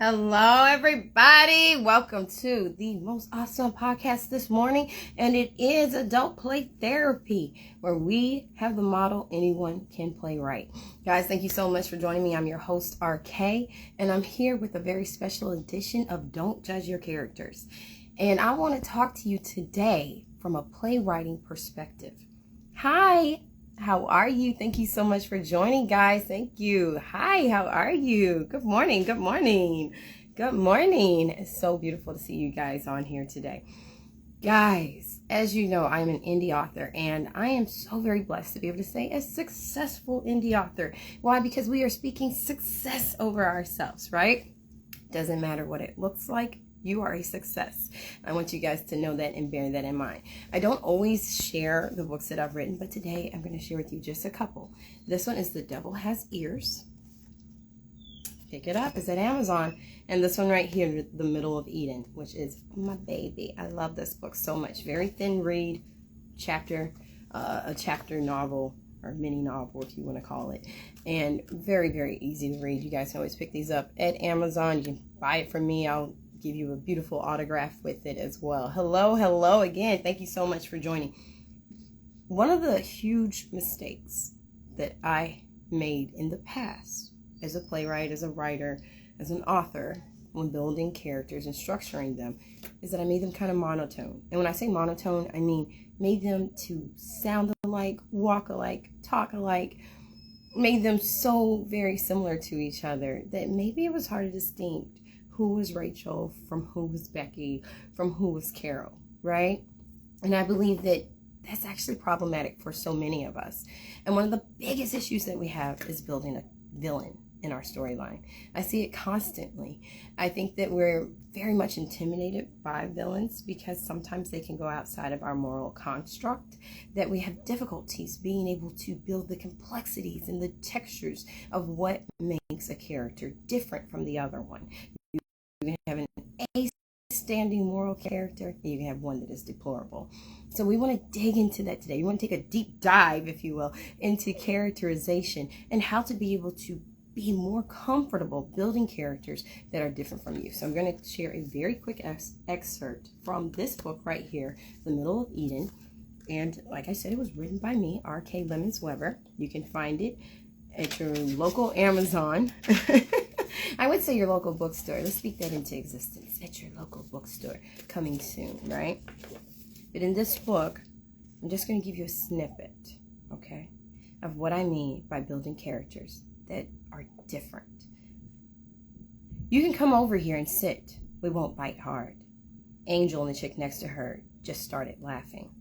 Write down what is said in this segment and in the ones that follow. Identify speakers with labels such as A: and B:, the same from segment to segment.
A: Hello, everybody. Welcome to the most awesome podcast this morning. And it is Adult Play Therapy, where we have the motto, anyone can play right. Guys, thank you so much for joining me. I'm your host, RK, and I'm here with a very special edition of Don't Judge Your Characters. And I want to talk to you today from a playwriting perspective. Hi. How are you? Thank you so much for joining, guys. Thank you. Hi, how are you? Good morning. Good morning. Good morning. It's so beautiful to see you guys on here today. Guys, as you know, I'm an indie author, and I am so very blessed to be able to say a successful indie author. Why? Because we are speaking success over ourselves, right? Doesn't matter what it looks like. You are a success. I want you guys to know that and bear that in mind. I don't always share the books that I've written, but today I'm going to share with you just a couple. This one is The Devil Has Ears. Pick it up. It's at Amazon. And this one right here, The Middle of Eden, which is my baby. I love this book so much. Very thin read, a chapter novel, or mini novel if you want to call it, and very, very easy to read. You guys can always pick these up at Amazon. You can buy it from me. I'll give you a beautiful autograph with it as well. Hello again. Thank you so much for joining. One of the huge mistakes that I made in the past as a playwright, as a writer, as an author, when building characters and structuring them, is that I made them kind of monotone. And when I say monotone, I mean made them to sound alike, walk alike, talk alike, made them so very similar to each other that maybe it was hard to distinguish who was Rachel from who was Becky, from who was Carol, right? And I believe that that's actually problematic for so many of us. And one of the biggest issues that we have is building a villain in our storyline. I see it constantly. I think that we're very much intimidated by villains because sometimes they can go outside of our moral construct, that we have difficulties being able to build the complexities and the textures of what makes a character different from the other one. You can have an A-standing moral character, and you can have one that is deplorable. So we want to dig into that today. We want to take a deep dive, if you will, into characterization and how to be able to be more comfortable building characters that are different from you. So I'm going to share a very quick excerpt from this book right here, The Middle of Eden. And like I said, it was written by me, RK Lemons Weber. You can find it at your local Amazon. I would say your local bookstore. Let's speak that into existence. At your local bookstore. Coming soon, right? But in this book, I'm just going to give you a snippet, okay, of what I mean by building characters that are different. You can come over here and sit. We won't bite hard. Angel and the chick next to her just started laughing.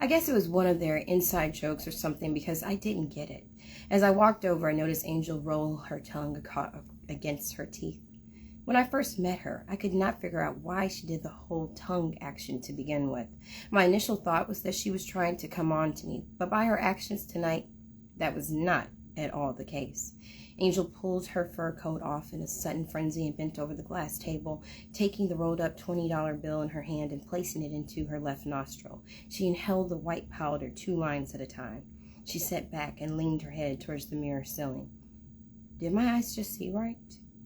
A: I guess it was one of their inside jokes or something because I didn't get it. As I walked over, I noticed Angel roll her tongue against her teeth. When I first met her, I could not figure out why she did the whole tongue action to begin with. My initial thought was that she was trying to come on to me, but by her actions tonight, that was not at all the case. Angel pulled her fur coat off in a sudden frenzy and bent over the glass table, taking the rolled up $20 bill in her hand and placing it into her left nostril. She inhaled the white powder 2 lines at a time. She sat back and leaned her head towards the mirror ceiling. Did my eyes just see right?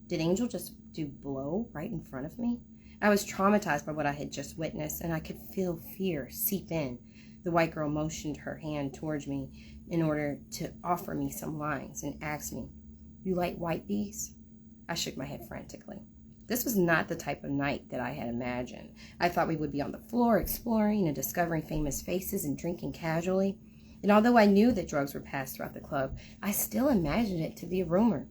A: Did Angel just do blow right in front of me? I was traumatized by what I had just witnessed, and I could feel fear seep in. The white girl motioned her hand towards me in order to offer me some lines and asked me, "You like white bees?" I shook my head frantically. This was not the type of night that I had imagined. I thought we would be on the floor exploring and discovering famous faces and drinking casually. And although I knew that drugs were passed throughout the club, I still imagined it to be a rumor.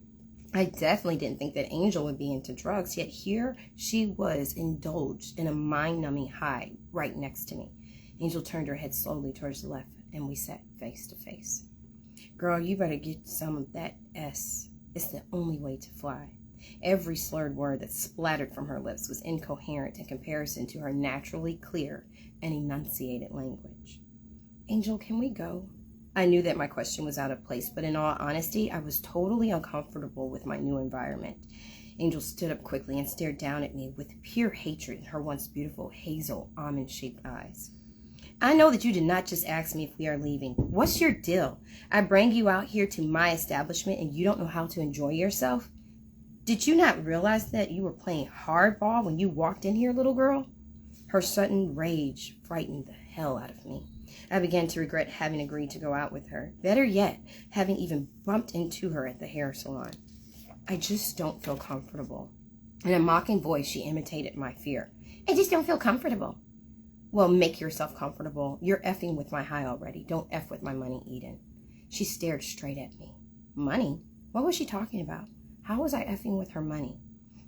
A: I definitely didn't think that Angel would be into drugs, yet here she was indulged in a mind-numbing high right next to me. Angel turned her head slowly towards the left, and we sat face to face. Girl, you better get some of that S. It's the only way to fly. Every slurred word that splattered from her lips was incoherent in comparison to her naturally clear and enunciated language. Angel, can we go? I knew that my question was out of place, but in all honesty, I was totally uncomfortable with my new environment. Angel stood up quickly and stared down at me with pure hatred in her once beautiful hazel almond-shaped eyes. I know that you did not just ask me if we are leaving. What's your deal? I bring you out here to my establishment and you don't know how to enjoy yourself? Did you not realize that you were playing hardball when you walked in here, little girl? Her sudden rage frightened the hell out of me. I began to regret having agreed to go out with her. Better yet, having even bumped into her at the hair salon. I just don't feel comfortable. In a mocking voice, she imitated my fear. I just don't feel comfortable. Well, make yourself comfortable. You're effing with my high already. Don't F with my money, Eden. She stared straight at me. Money? What was she talking about? How was I effing with her money?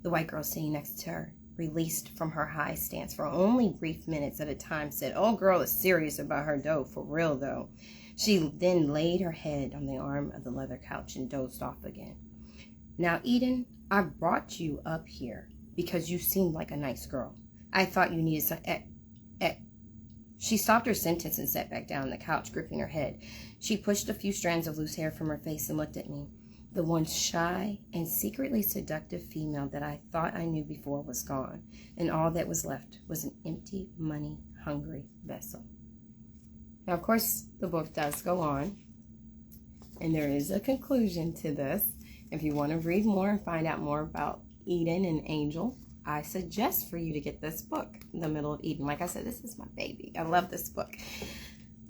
A: The white girl sitting next to her, released from her high stance for only brief minutes at a time, said, "Oh, girl is serious about her dough, for real though." She then laid her head on the arm of the leather couch and dozed off again. Now, Eden, I brought you up here because you seemed like a nice girl. I thought you needed some... She stopped her sentence and sat back down on the couch, gripping her head. She pushed a few strands of loose hair from her face and looked at me. The once shy and secretly seductive female that I thought I knew before was gone, and all that was left was an empty, money-hungry vessel. Now, of course, the book does go on, and there is a conclusion to this. If you want to read more and find out more about Eden and Angel, I suggest for you to get this book, The Middle of Eden. Like I said, this is my baby. I love this book.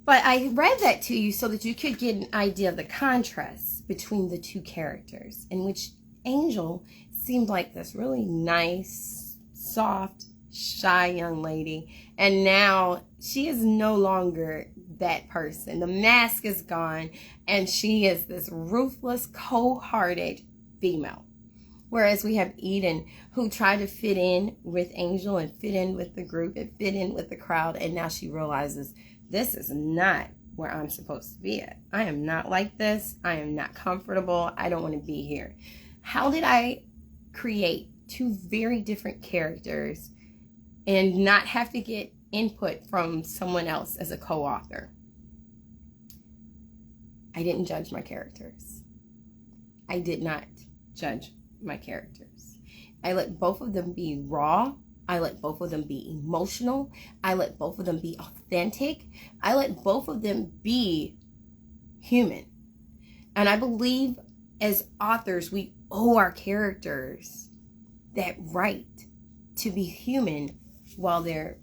A: But I read that to you so that you could get an idea of the contrast between the two characters, in which Angel seemed like this really nice, soft, shy young lady. And now she is no longer that person. The mask is gone, and she is this ruthless, cold-hearted female. Whereas we have Eden, who tried to fit in with Angel and fit in with the group and fit in with the crowd. And now she realizes, this is not where I'm supposed to be at. I am not like this. I am not comfortable. I don't want to be here. How did I create two very different characters and not have to get input from someone else as a co-author? I didn't judge my characters. I did not judge my characters. I let both of them be raw. I let both of them be emotional. I let both of them be authentic. I let both of them be human. And I believe as authors, we owe our characters that right to be human while they're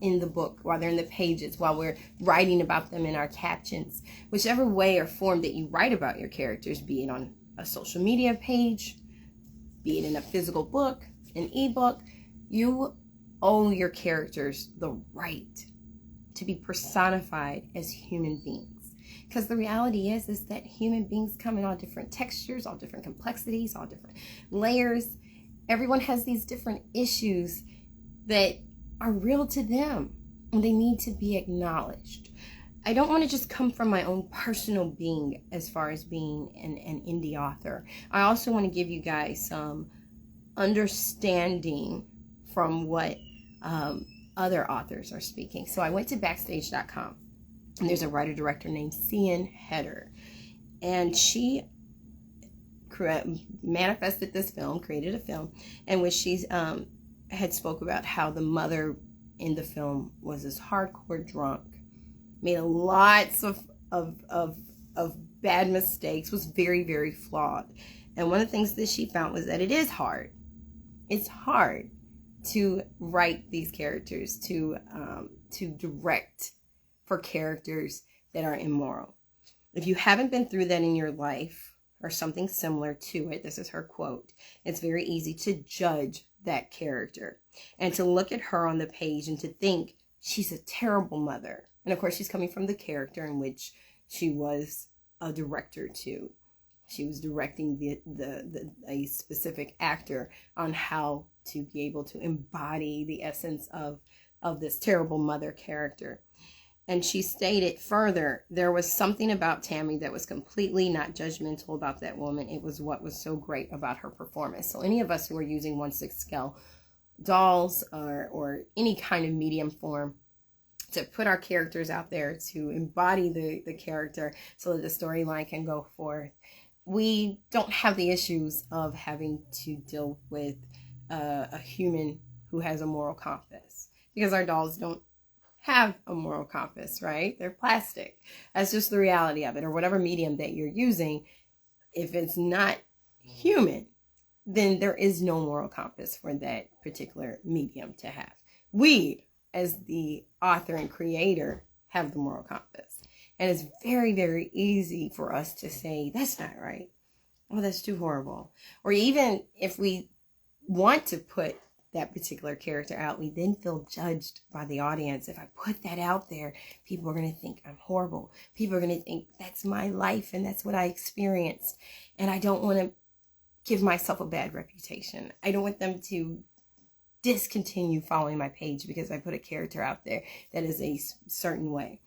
A: in the book, while they're in the pages, while we're writing about them in our captions. Whichever way or form that you write about your characters, be it on a social media page, be it in a physical book, an ebook, you owe your characters the right to be personified as human beings. Because the reality is that human beings come in all different textures, all different complexities, all different layers. Everyone has these different issues that are real to them, and they need to be acknowledged. I don't want to just come from my own personal being as far as being an indie author. I also want to give you guys some understanding from what other authors are speaking. So I went to Backstage.com, and there's a writer-director named Cian Heder, and she manifested this film, created a film, in which she's had spoke about how the mother in the film was this hardcore drunk, made lots of bad mistakes, was very, very flawed. And one of the things that she found was that it is hard. It's hard to write these characters, to direct for characters that are immoral. If you haven't been through that in your life or something similar to it, this is her quote, it's very easy to judge that character and to look at her on the page and to think she's a terrible mother. And of course, she's coming from the character in which she was a director to. She was directing a specific actor on how to be able to embody the essence of this terrible mother character. And she stated further, there was something about Tammy that was completely not judgmental about that woman. It was what was so great about her performance. So any of us who are using 1/6 scale dolls or any kind of medium form to put our characters out there, to embody the character so that the storyline can go forth, we don't have the issues of having to deal with a human who has a moral compass, because our dolls don't have a moral compass, right? They're plastic. That's just the reality of it. Or whatever medium that you're using, if it's not human, then there is no moral compass for that particular medium to have. We, as the author and creator, have the moral compass. And it's very, very easy for us to say, that's not right. Oh, that's too horrible. Or even if we want to put that particular character out, we then feel judged by the audience. If I put that out there, people are going to think I'm horrible. People are going to think that's my life and that's what I experienced. And I don't want to give myself a bad reputation. I don't want them to discontinue following my page because I put a character out there that is a certain way.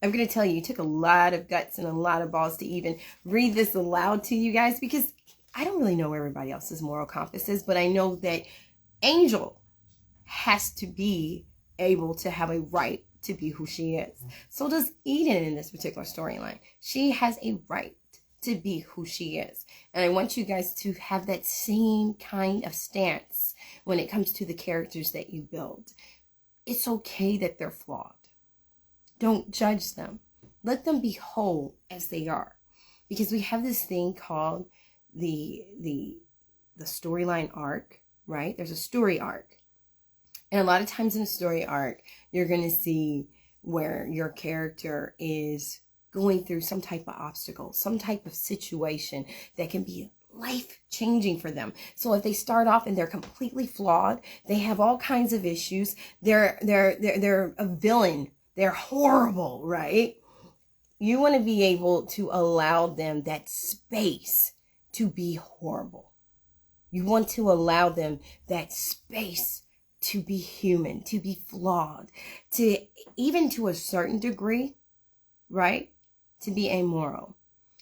A: I'm going to tell you, it took a lot of guts and a lot of balls to even read this aloud to you guys, because I don't really know where everybody else's moral compass is, but I know that Angel has to be able to have a right to be who she is. So does Eden in this particular storyline. She has a right to be who she is. And I want you guys to have that same kind of stance when it comes to the characters that you build. It's okay that they're flawed. Don't judge them. Let them be whole as they are. Because we have this thing called the storyline arc, right? There's a story arc. And a lot of times in a story arc, you're going to see where your character is going through some type of obstacle, some type of situation that can be life-changing for them. So if they start off and they're completely flawed, they have all kinds of issues, they're a villain, they're horrible, right? You want to be able to allow them that space to be horrible. You want to allow them that space to be human, to be flawed, to even to a certain degree, right? To be amoral.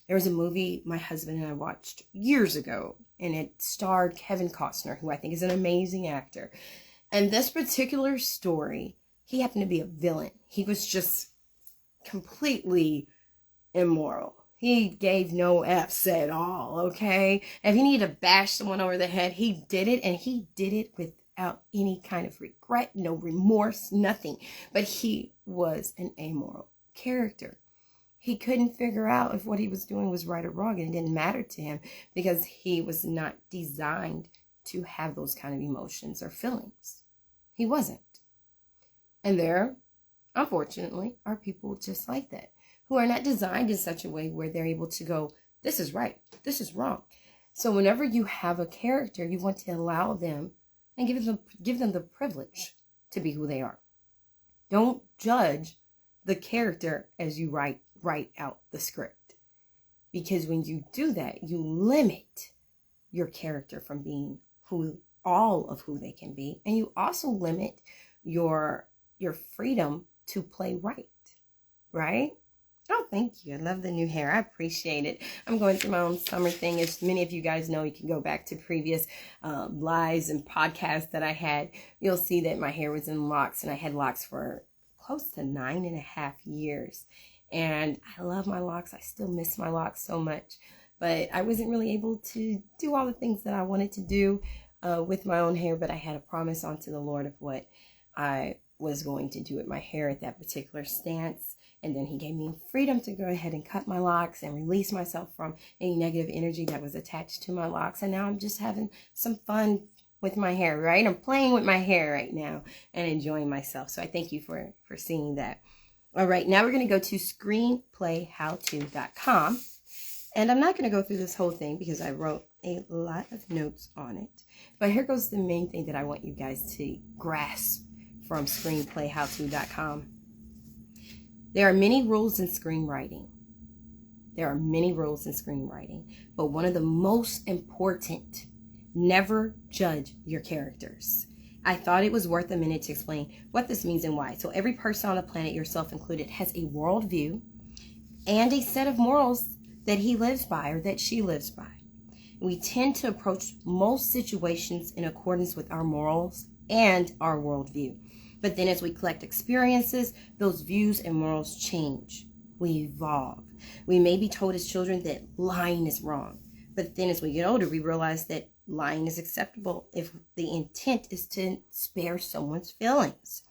A: There was a movie my husband and I watched years ago, and it starred Kevin Costner, who I think is an amazing actor. And this particular story, he happened to be a villain. He was just completely immoral. He gave no F's at all, okay? If he needed to bash someone over the head, he did it, and he did it without any kind of regret, no remorse, nothing. But he was an amoral character. He couldn't figure out if what he was doing was right or wrong, and it didn't matter to him because he was not designed to have those kind of emotions or feelings. He wasn't. And there, unfortunately, are people just like that, who are not designed in such a way where they're able to go, this is right, this is wrong. So whenever you have a character, you want to allow them and give them the privilege to be who they are. Don't judge the character as you write out the script. Because when you do that, you limit your character from being all of who they can be. And you also limit your freedom to play right? Oh, thank you. I love the new hair. I appreciate it. I'm going through my own summer thing. As many of you guys know, you can go back to previous lives and podcasts that I had. You'll see that my hair was in locks, and I had locks for close to 9.5 years. And I love my locks. I still miss my locks so much. But I wasn't really able to do all the things that I wanted to do with my own hair. But I had a promise onto the Lord of what I was going to do with my hair at that particular stance. And then he gave me freedom to go ahead and cut my locks and release myself from any negative energy that was attached to my locks. And now I'm just having some fun with my hair, right? I'm playing with my hair right now and enjoying myself. So I thank you for seeing that. All right, now we're going to go to screenplayhowto.com. And I'm not going to go through this whole thing because I wrote a lot of notes on it. But here goes the main thing that I want you guys to grasp from screenplayhowto.com. There are many rules in screenwriting. But one of the most important, never judge your characters. I thought it was worth a minute to explain what this means and why. So every person on the planet, yourself included, has a worldview and a set of morals that he lives by or that she lives by. We tend to approach most situations in accordance with our morals and our worldview. But then as we collect experiences, those views and morals change. We evolve. We may be told as children that lying is wrong. But then as we get older, we realize that lying is acceptable if the intent is to spare someone's feelings.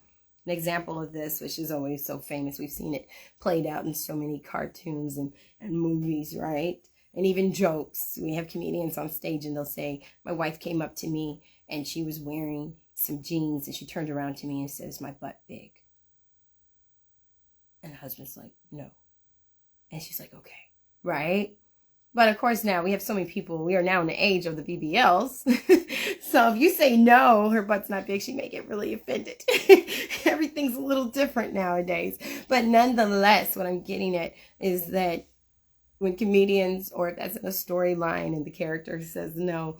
A: An example of this, which is always so famous, we've seen it played out in so many cartoons and movies, right? And even jokes. We have comedians on stage and they'll say, my wife came up to me and she was wearing some jeans and she turned around to me and says, my butt big. And the husband's like, no. And she's like, okay, right? But of course now we have so many people, we are now in the age of the BBLs. So if you say no, her butt's not big, she may get really offended. Everything's a little different nowadays. But nonetheless, what I'm getting at is that when comedians, or if that's in a storyline and the character says no,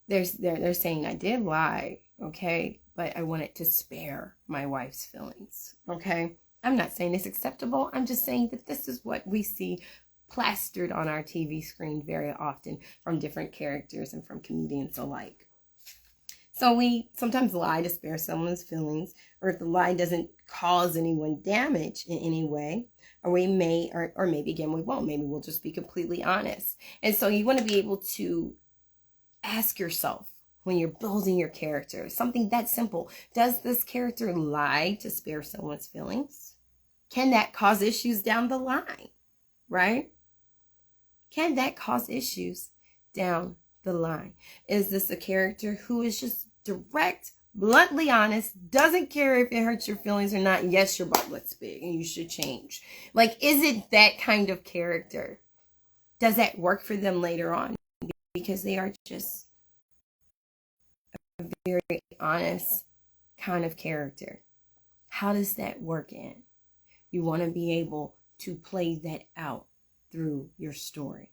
A: they're saying, I did lie, okay? But I wanted to spare my wife's feelings, okay? I'm not saying it's acceptable. I'm just saying that this is what we see plastered on our TV screen very often from different characters and from comedians alike. So we sometimes lie to spare someone's feelings, or if the lie doesn't cause anyone damage in any way, or we may, or maybe again we won't. Maybe we'll just be completely honest. And so you want to be able to ask yourself when you're building your character, something that simple. Does this character lie to spare someone's feelings? Can that cause issues down the line, right? Can that cause issues down the line? Is this a character who is just direct, bluntly honest, doesn't care if it hurts your feelings or not? Yes, your butt looks big and you should change. Like, is it that kind of character? Does that work for them later on? Because they are just a very honest kind of character. How does that work in? You want to be able to play that out through your story.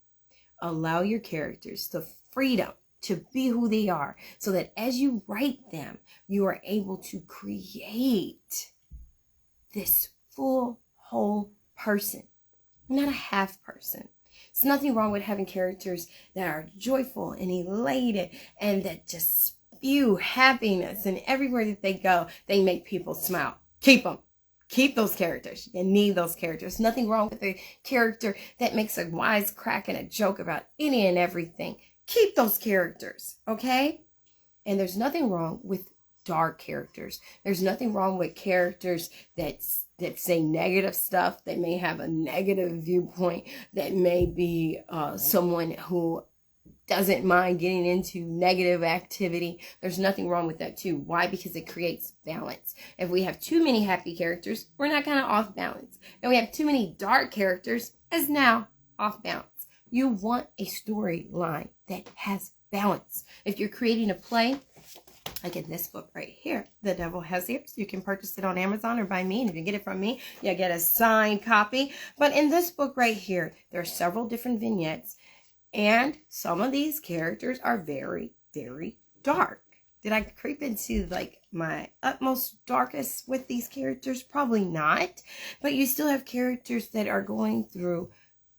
A: Allow your characters the freedom to be who they are, so that as you write them, you are able to create this full, whole person, not a half person. There's nothing wrong with having characters that are joyful and elated and that just spew happiness, and everywhere that they go, they make people smile. Keep them. Keep those characters. You need those characters. Nothing wrong with a character that makes a wisecrack and a joke about any and everything. Keep those characters, okay? And there's nothing wrong with dark characters. There's nothing wrong with characters that say negative stuff, that may have a negative viewpoint, that may be someone who doesn't mind getting into negative activity. There's nothing wrong with that too. Why? Because it creates balance. If we have too many happy characters, we're not kind of off balance. And we have too many dark characters, as now off balance. You want a storyline that has balance. If you're creating a play, like in this book right here, The Devil Has Ears, you can purchase it on Amazon or by me. And if you get it from me, you get a signed copy. But in this book right here, there are several different vignettes. And some of these characters are very, very dark. Did I creep into like my utmost darkest with these characters? Probably not. But you still have characters that are going through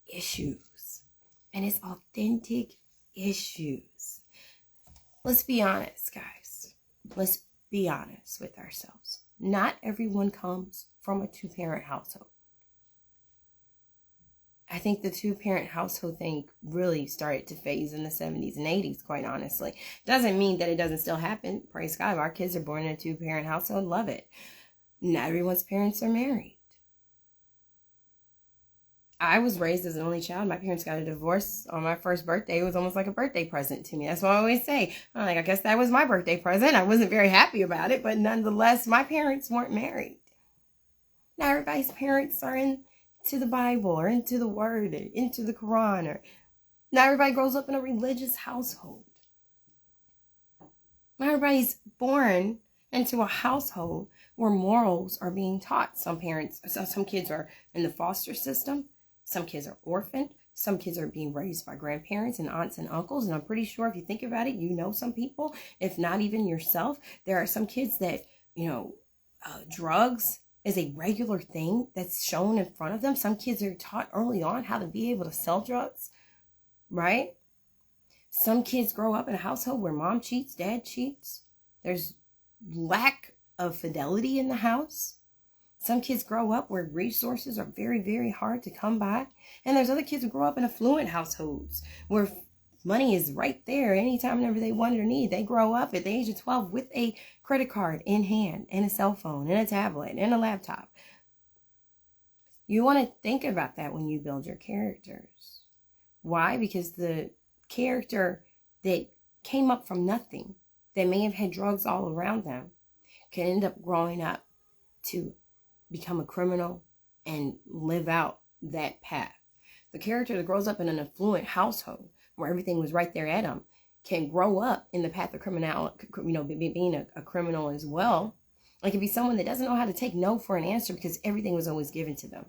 A: issues. And it's authentic issues. Let's be honest, guys. Let's be honest with ourselves. Not everyone comes from a two-parent household. I think the two-parent household thing really started to phase in the 70s and 80s, quite honestly. Doesn't mean that it doesn't still happen. Praise God, our kids are born in a two-parent household. Love it. Not everyone's parents are married. I was raised as an only child. My parents got a divorce on my first birthday. It was almost like a birthday present to me. That's what I always say. I'm like, I guess that was my birthday present. I wasn't very happy about it, but nonetheless, my parents weren't married. Not everybody's parents are into the Bible or into the Word or into the Quran, or not everybody grows up in a religious household. Not everybody's born into a household where morals are being taught. Some kids are in the foster system. Some kids are orphaned. Some kids are being raised by grandparents and aunts and uncles. And I'm pretty sure if you think about it, you know some people, if not even yourself. There are some kids that, drugs is a regular thing that's shown in front of them. Some kids are taught early on how to be able to sell drugs, right? Some kids grow up in a household where mom cheats, dad cheats. There's lack of fidelity in the house. Some kids grow up where resources are very, very hard to come by. And there's other kids who grow up in affluent households where money is right there anytime, whenever they want it or need. They grow up at the age of 12 with a credit card in hand and a cell phone and a tablet and a laptop. You want to think about that when you build your characters. Why? Because the character that came up from nothing, that may have had drugs all around them, can end up growing up to become a criminal and live out that path. The character that grows up in an affluent household where everything was right there at them can grow up in the path of criminality, being a criminal as well. It could be someone that doesn't know how to take no for an answer because everything was always given to them.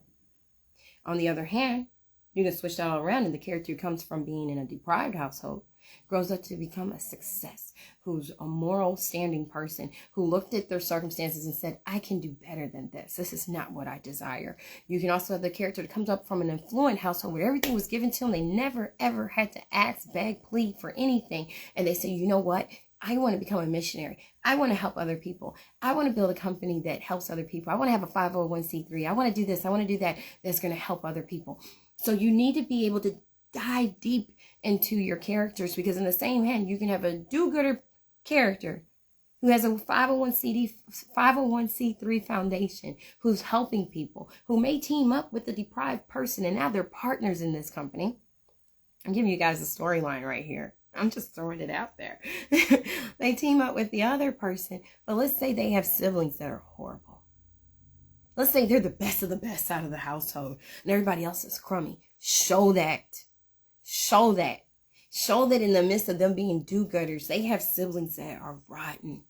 A: On the other hand, you can switch that all around, and the character who comes from being in a deprived household grows up to become a success, who's a moral standing person, who looked at their circumstances and said, I can do better than this. This is not what I desire. You can also have the character that comes up from an affluent household where everything was given to them. They never, ever had to ask, beg, plead for anything. And they say, you know what? I want to become a missionary. I want to help other people. I want to build a company that helps other people. I want to have a 501c3. I want to do this. I want to do that. That's going to help other people. So you need to be able to dive deep into your characters, because in the same hand, you can have a do-gooder character who has a 501c3 foundation, who's helping people, who may team up with the deprived person, and now they're partners in this company. I'm giving you guys a storyline right here. I'm just throwing it out there. They team up with the other person, but let's say they have siblings that are horrible. Let's say they're the best of the best out of the household and everybody else is crummy. Show that. Show that. Show that in the midst of them being do-gooders, they have siblings that are rotten,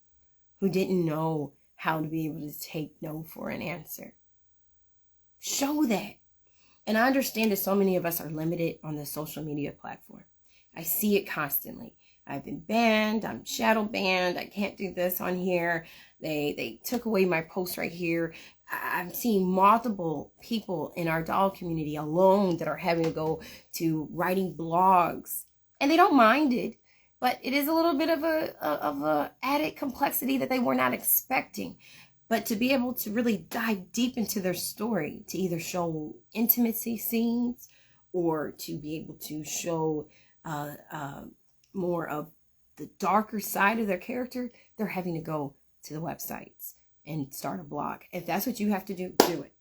A: who didn't know how to be able to take no for an answer. Show that. And I understand that so many of us are limited on the social media platform. I see it constantly. I've been banned. I'm shadow banned. I can't do this on here. They took away my post right here. I'm seeing multiple people in our doll community alone that are having to go to writing blogs, and they don't mind it, but it is a little bit of a added complexity that they were not expecting. But to be able to really dive deep into their story, to either show intimacy scenes or to be able to show more of the darker side of their character, they're having to go to the websites and start a blog. If that's what you have to do, do it.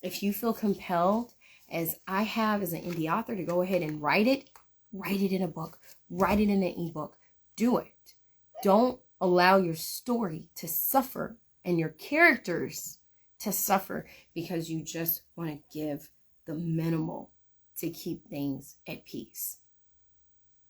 A: If you feel compelled, as I have as an indie author, to go ahead and write it in a book, write it in an ebook, do it. Don't allow your story to suffer and your characters to suffer because you just want to give the minimal to keep things at peace.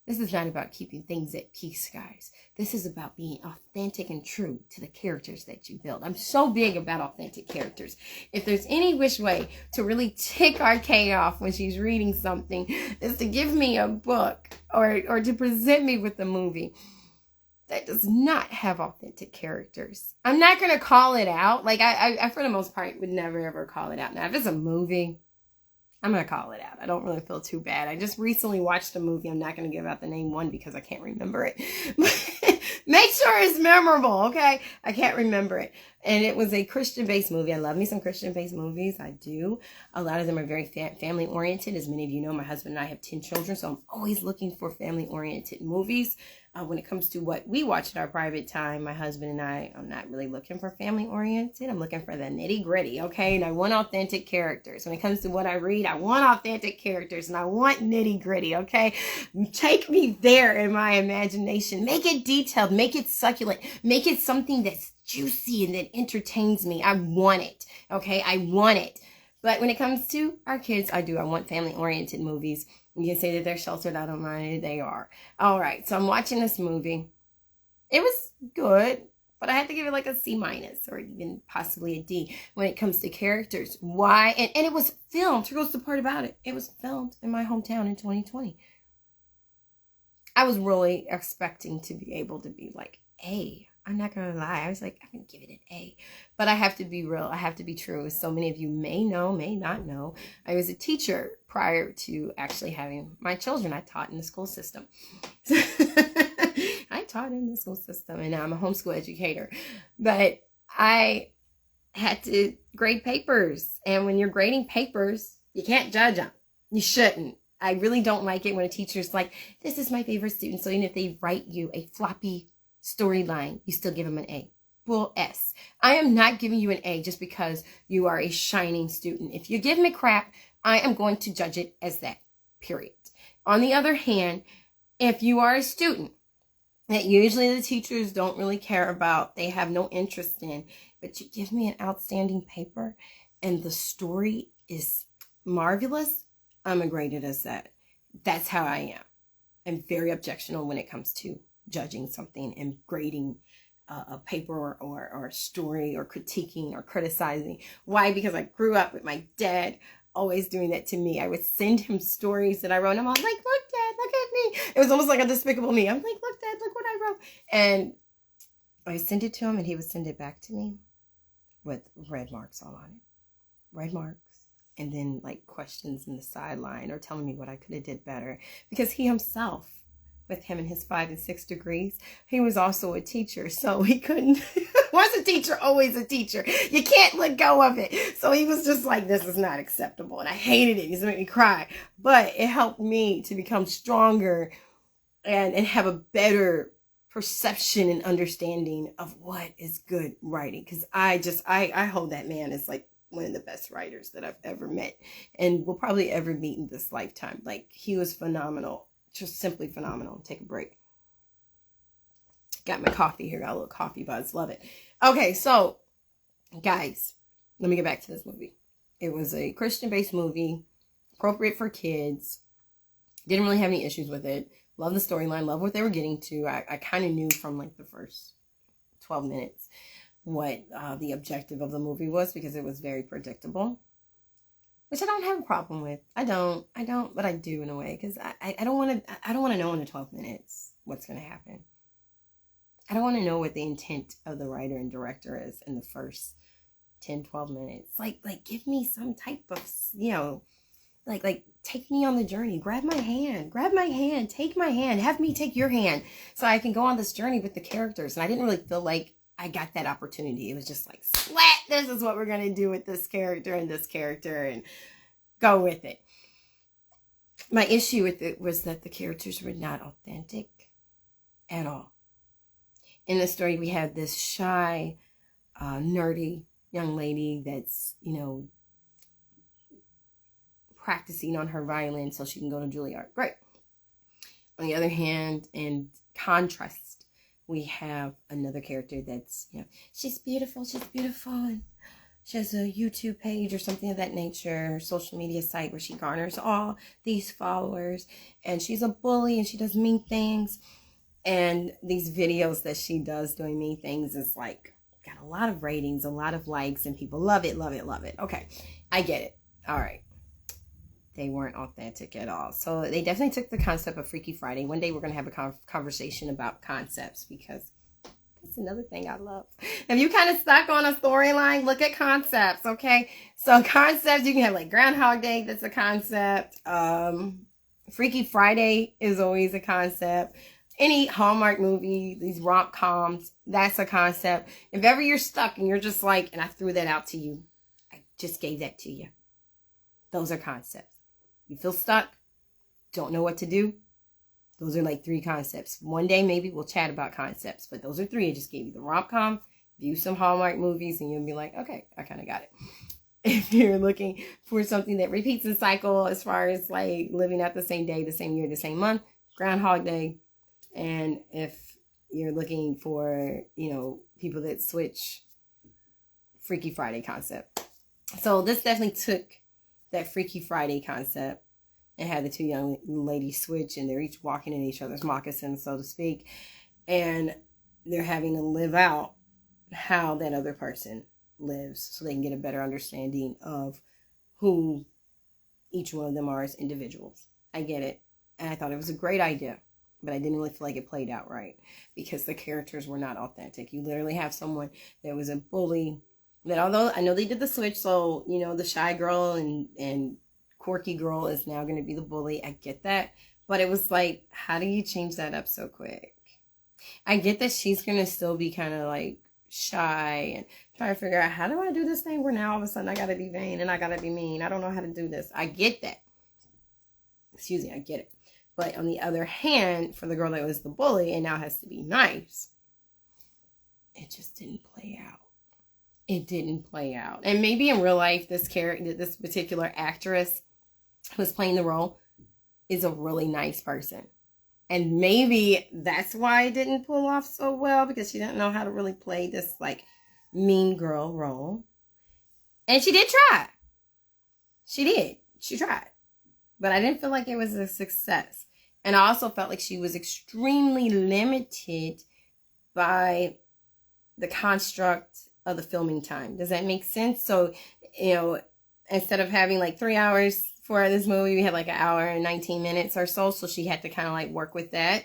A: This is not about keeping things at peace, guys. This is about being authentic and true to the characters that you build. I'm so big about authentic characters. If there's any which way to really tick RK off when she's reading something, is to give me a book or to present me with a movie that does not have authentic characters. I'm not going to call it out. Like I, for the most part, would never, ever call it out. Now, if it's a movie, I'm going to call it out. I don't really feel too bad. I just recently watched a movie. I'm not going to give out the name, one, because I can't remember it. Make sure it's memorable, okay? I can't remember it. And it was a Christian-based movie. I love me some Christian-based movies. I do. A lot of them are very family-oriented. As many of you know, my husband and I have 10 children, so I'm always looking for family-oriented movies. When it comes to what we watch in our private time, my husband and I'm not really looking for family-oriented. I'm looking for the nitty-gritty, okay? And I want authentic characters. When it comes to what I read, I want authentic characters, and I want nitty-gritty, okay? Take me there in my imagination. Make it detailed. Make it succulent. Make it something that's juicy and that entertains me. I want it, okay? I want it. But when it comes to our kids, I want family-oriented movies. You can say that they're sheltered. I don't mind. They are. All right. So I'm watching this movie. It was good, but I had to give it like a C- or even possibly a D when it comes to characters. Why? And it was filmed. Here's the part about it. It was filmed in my hometown in 2020. I was really expecting to be able to be like A. I'm not going to lie. I was like, I'm going to give it an A. But I have to be real. I have to be true. As so many of you may know, may not know, I was a teacher prior to actually having my children. I taught in the school system. I taught in the school system, and now I'm a homeschool educator. But I had to grade papers. And when you're grading papers, you can't judge them. You shouldn't. I really don't like it when a teacher's like, this is my favorite student. So even if they write you a floppy storyline, you still give them an A. Bull S. I am not giving you an A just because you are a shining student. If you give me crap, I am going to judge it as that, period. On the other hand, if you are a student that usually the teachers don't really care about, they have no interest in, but you give me an outstanding paper and the story is marvelous, I'm a grade it as that. That's how I am. I'm very objectional when it comes to judging something and grading a paper or a story or critiquing or criticizing. Why? Because I grew up with my dad always doing that to me. I would send him stories that I wrote, and I'm all like, look, Dad, look at me. It was almost like a Despicable Me. I'm like, look, Dad, look what I wrote. And I send it to him, and he would send it back to me with red marks all on it. Red marks. And then like questions in the sideline or telling me what I could have did better. Because he himself, with him and his 5 and 6 degrees, he was also a teacher. So he couldn't, once a teacher, always a teacher. You can't let go of it. So he was just like, this is not acceptable. And I hated it. It used to make me cry. But it helped me to become stronger and have a better perception and understanding of what is good writing. Because I hold that man as like one of the best writers that I've ever met and will probably ever meet in this lifetime. Like, he was phenomenal. Just simply phenomenal. Take a break. Got my coffee here. Got a little coffee buzz. Love it. Okay, so, guys, let me get back to this movie. It was a Christian-based movie, appropriate for kids. Didn't really have any issues with it. Love the storyline. Love what they were getting to. I kind of knew from like the first 12 minutes what the objective of the movie was, because it was very predictable. Which I don't have a problem with. I don't, but I do in a way, because I don't want to know in the 12 minutes what's going to happen. I don't want to know what the intent of the writer and director is in the first 10, 12 minutes. Like give me some type of, like take me on the journey. Grab my hand, take my hand, have me take your hand so I can go on this journey with the characters. And I didn't really feel like I got that opportunity. It was just like, splat, this is what we're going to do with this character and go with it. My issue with it was that the characters were not authentic at all. In the story, we have this shy, nerdy young lady that's, practicing on her violin so she can go to Juilliard. Great. On the other hand, in contrast, we have another character that's, she's beautiful, and she has a YouTube page or something of that nature, social media site where she garners all these followers, and she's a bully and she does mean things. And these videos that she does doing mean things is like, got a lot of ratings, a lot of likes, and people love it, love it, love it. Okay, I get it. All right. They weren't authentic at all. So they definitely took the concept of Freaky Friday. One day we're going to have a conversation about concepts, because that's another thing I love. If you kind of stuck on a storyline, look at concepts, okay? So concepts, you can have like Groundhog Day, that's a concept. Freaky Friday is always a concept. Any Hallmark movie, these rom-coms, that's a concept. If ever you're stuck and you're just like, and I threw that out to you, I just gave that to you. Those are concepts. You feel stuck, don't know what to do. Those are like 3 concepts. One day maybe we'll chat about concepts, but those are 3. I just gave you the rom-com, view some Hallmark movies, and you'll be like, okay, I kind of got it. If you're looking for something that repeats the cycle as far as like living out the same day, the same year, the same month, Groundhog Day. And if you're looking for, people that switch, Freaky Friday concept. So this definitely took that Freaky Friday concept and had the 2 young ladies switch, and they're each walking in each other's moccasins, so to speak, and they're having to live out how that other person lives so they can get a better understanding of who each one of them are as individuals. I get it, and I thought it was a great idea, but I didn't really feel like it played out right because the characters were not authentic. You literally have someone that was a bully, that although I know they did the switch, so, the shy girl and quirky girl is now going to be the bully. I get that. But it was like, how do you change that up so quick? I get that she's going to still be kind of like shy and try to figure out, how do I do this thing where now all of a sudden I got to be vain and I got to be mean. I don't know how to do this. I get that. Excuse me, I get it. But on the other hand, for the girl that was the bully and now has to be nice, it just didn't play out. It didn't play out. And maybe in real life, this particular actress who was playing the role is a really nice person. And maybe that's why it didn't pull off so well, because she didn't know how to really play this like mean girl role. And she did try. She did. She tried. But I didn't feel like it was a success. And I also felt like she was extremely limited by the construct of the filming time. Does that make sense? So, instead of having like 3 hours for this movie, we had like 1 hour and 19 minutes or so. So she had to kind of like work with that.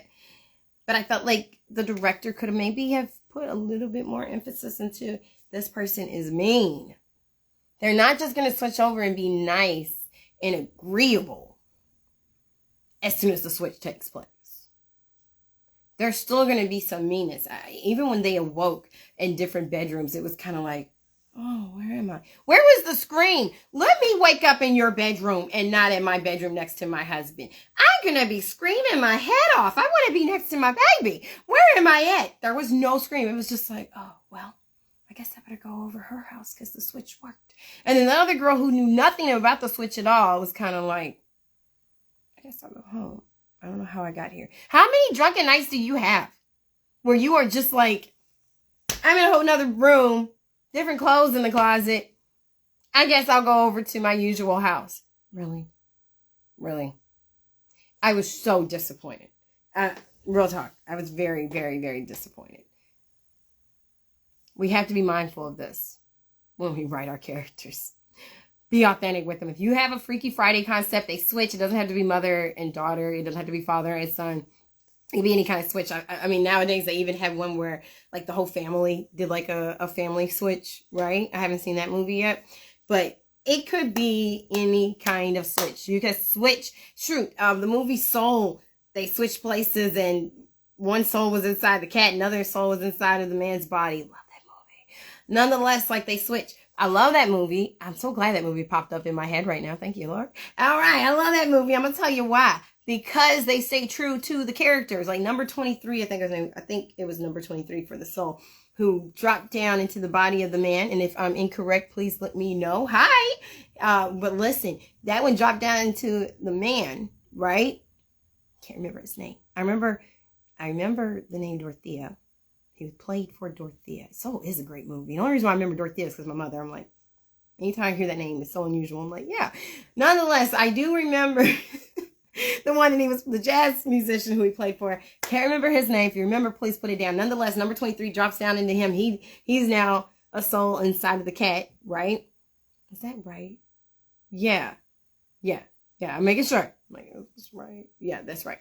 A: But I felt like the director could have maybe have put a little bit more emphasis into this person is mean. They're not just going to switch over and be nice and agreeable as soon as the switch takes place. There's still going to be some meanness. Even when they awoke in different bedrooms, it was kind of like, oh, where am I? Where was the scream? Let me wake up in your bedroom and not in my bedroom next to my husband. I'm going to be screaming my head off. I want to be next to my baby. Where am I at? There was no scream. It was just like, oh, well, I guess I better go over her house because the switch worked. And then the other girl who knew nothing about the switch at all was kind of like, I guess I'll go home. I don't know how I got here. How many drunken nights do you have where you are just like, I'm in a whole nother room, different clothes in the closet. I guess I'll go over to my usual house. Really? I was so disappointed. Real talk. I was very, very, very disappointed. We have to be mindful of this when we write our characters. Be authentic with them. If you have a Freaky Friday concept, they switch. It doesn't have to be mother and daughter. It doesn't have to be father and son. It can be any kind of switch. I mean, nowadays they even have one where like the whole family did like a family switch, right? I haven't seen that movie yet. But it could be any kind of switch. You can switch. Shoot, the movie Soul, they switched places and one soul was inside the cat, another soul was inside of the man's body. Love that movie. Nonetheless, like they switch. I love that movie. I'm so glad that movie popped up in my head right now. Thank you, Lord. All right. I love that movie. I'm going to tell you why. Because they stay true to the characters. Like number 23, I think it was number 23 for the soul, who dropped down into the body of the man. And if I'm incorrect, please let me know. Hi. But listen, that one dropped down into the man, right? Can't remember his name. I remember the name Dorothea. He played for Dorothea. Soul is a great movie. The only reason why I remember Dorothea is because my mother. I'm like, anytime I hear that name, it's so unusual. I'm like, yeah. Nonetheless, I do remember the one, and he was the jazz musician who he played for. Can't remember his name. If you remember, please put it down. Nonetheless, number 23 drops down into him. He's now a soul inside of the cat, right? Is that right? Yeah. I'm making sure. I'm like, oh, that's right. Yeah, that's right.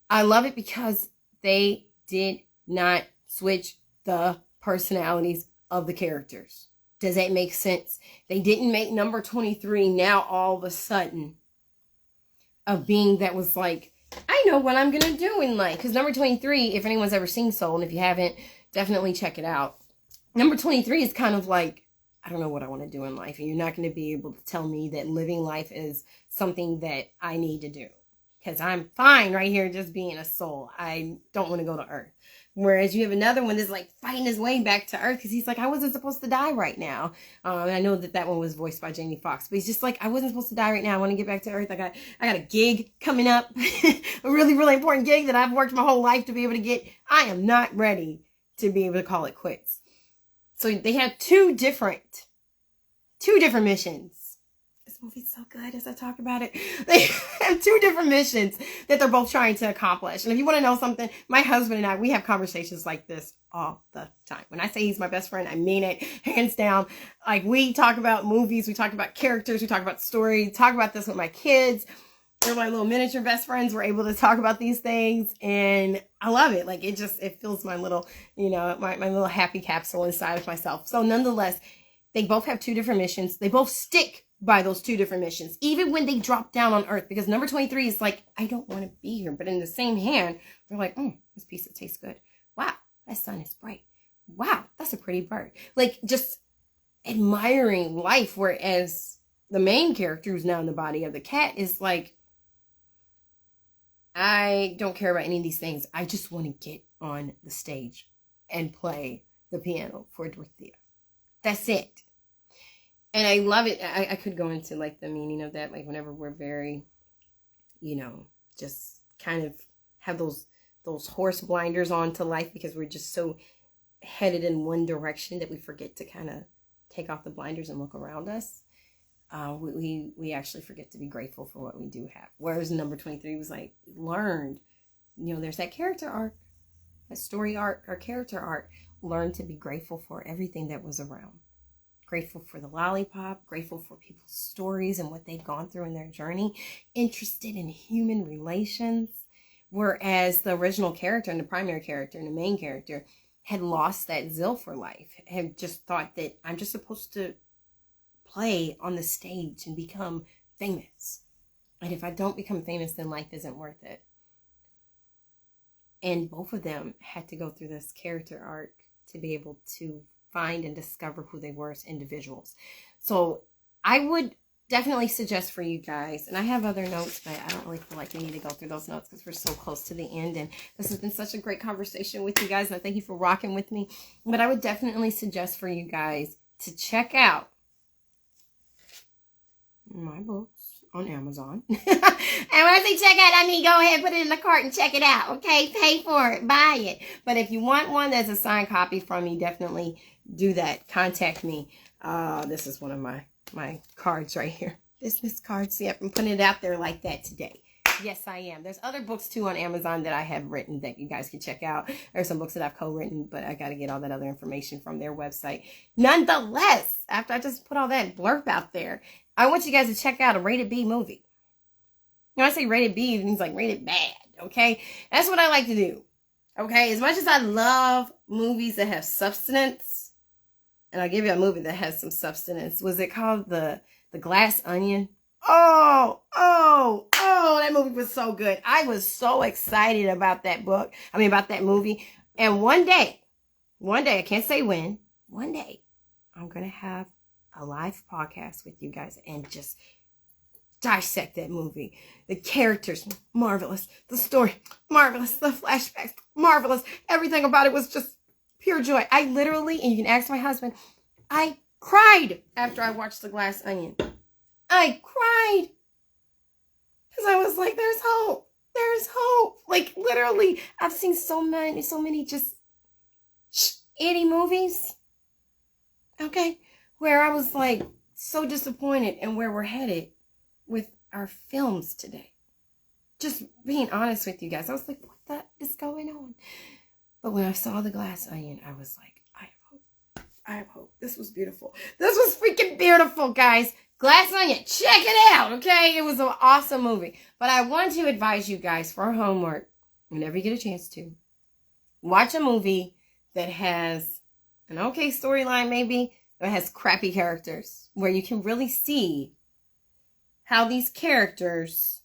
A: I love it because they did not switch the personalities of the characters. Does that make sense? They didn't make number 23 now all of a sudden a being that was like, I know what I'm going to do in life. Because number 23, if anyone's ever seen Soul, and if you haven't, definitely check it out. Number 23 is kind of like, I don't know what I want to do in life. And you're not going to be able to tell me that living life is something that I need to do. Because I'm fine right here just being a soul. I don't want to go to Earth. Whereas you have another one that's like fighting his way back to Earth because he's like, I wasn't supposed to die right now. And I know that one was voiced by Jamie Foxx, but he's just like, I wasn't supposed to die right now. I want to get back to Earth. I got a gig coming up, a really, really important gig that I've worked my whole life to be able to get. I am not ready to be able to call it quits. So they have two different missions. This movie's so good as I talk about it. They have two different missions that they're both trying to accomplish. And if you want to know something, my husband and I, we have conversations like this all the time. When I say he's my best friend, I mean it, hands down. Like, we talk about movies, we talk about characters, we talk about story, talk about this with my kids. They're my little miniature best friends. We're able to talk about these things, and I love it. Like, it fills my little, my little happy capsule inside of myself. So nonetheless, they both have two different missions. They both stick by those two different missions, even when they drop down on Earth, because number 23 is like, I don't want to be here. But in the same hand, they're like, this pizza tastes good. Wow, that sun is bright. Wow, that's a pretty bird. Like, just admiring life. Whereas the main character, who's now in the body of the cat, is like, I don't care about any of these things. I just want to get on the stage and play the piano for Dorothea. That's it. And I love it. I could go into like the meaning of that, like whenever we're very just kind of have those horse blinders on to life because we're just so headed in one direction that we forget to kind of take off the blinders and look around us. We actually forget to be grateful for what we do have. Whereas number 23 was like, learned, there's that character arc, that story arc or character arc. Learn to be grateful for everything that was around. Grateful for the lollipop, grateful for people's stories and what they've gone through in their journey, interested in human relations. Whereas the original character and the primary character and the main character had lost that zeal for life, had just thought that I'm just supposed to play on the stage and become famous. And if I don't become famous, then life isn't worth it. And both of them had to go through this character arc to be able to find and discover who they were as individuals. So I would definitely suggest for you guys, and I have other notes, but I don't really feel like we need to go through those notes because we're so close to the end. And this has been such a great conversation with you guys. And I thank you for rocking with me. But I would definitely suggest for you guys to check out my books on Amazon. And when I say check out, I mean go ahead, put it in the cart and check it out. Okay, pay for it, buy it. But if you want one that's a signed copy from me, definitely do that. Contact me. This is one of my cards right here. Business cards. Yep, I'm putting it out there like that today. Yes, I am. There's other books too on Amazon that I have written that you guys can check out. There's some books that I've co-written, but I got to get all that other information from their website. Nonetheless, after I just put all that blurb out there, I want you guys to check out a rated B movie. When I say rated B, it means like rated bad, okay? That's what I like to do, okay? As much as I love movies that have substance, and I'll give you a movie that has some substance. Was it called The Glass Onion? Oh, that movie was so good. I was so excited about that about that movie. And one day, I can't say when, one day, I'm going to have a live podcast with you guys and just dissect that movie. The characters, marvelous. The story, marvelous. The flashbacks, marvelous. Everything about it was just pure joy. I literally, and you can ask my husband, I cried after I watched The Glass Onion. I cried. Because I was like, there's hope. There's hope. Like, literally, I've seen so many just shitty movies. Okay? Where I was like, so disappointed in where we're headed with our films today. Just being honest with you guys. I was like, what the is going on? But when I saw The Glass Onion, I was like, I have hope. I have hope. This was beautiful. This was freaking beautiful, guys. Glass Onion, check it out, okay? It was an awesome movie. But I want to advise you guys for homework, whenever you get a chance to, watch a movie that has an okay storyline maybe, but has crappy characters, where you can really see how these characters